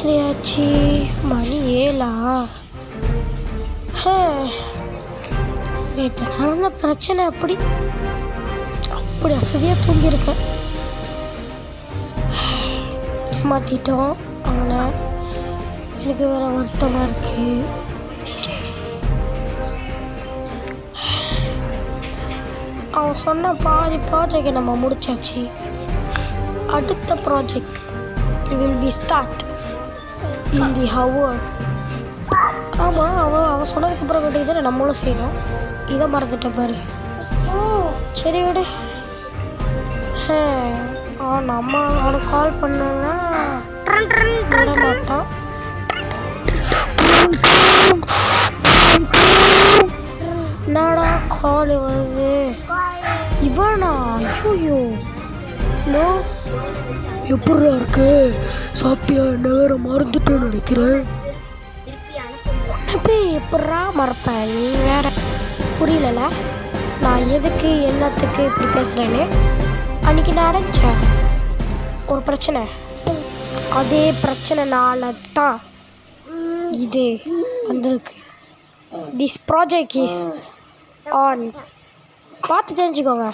எத்தனை ஆச்சு? மணி 7. நேற்று நடந்த பிரச்சனை அப்படி அசதியாக தூங்கியிருக்கேன். ஏமாற்றிட்டோம் அவனை. எனக்கு வேற வருத்தமாக இருக்கு. அவன் சொன்ன பாதி ப்ராஜெக்டை நம்ம முடிச்சாச்சு. அடுத்த project it will be start in the hour. ஆமாம், அவன் சொன்னதுக்கப்புறம் வேண்டியது தானே நம்மளும் செய்யணும். இதை மறந்துட்டேன் பாரு. சரி விடு. நம்ம அவனுக்கு கால் பண்ணோன்னா விட மாட்டான். என்னடா கால் வருது? இவனா? ஐயோ, ஹலோ, எப்படா இருக்கு? சாப்பிட்டியா? என்ன வேற மறந்துட்டேன்னு நினைக்கிறேன். உன்னை போய் எப்படா மறப்பேன்? நீ வேற புரியல. நான் எதுக்கு என்னத்துக்கு இப்படி பேசுகிறேன்னு அன்றைக்கி நான் நினச்சேன் ஒரு பிரச்சனை. அதே பிரச்சனைனால தான் இது வந்திருக்கு. This project is on. பார்த்து தெரிஞ்சுக்கோங்க.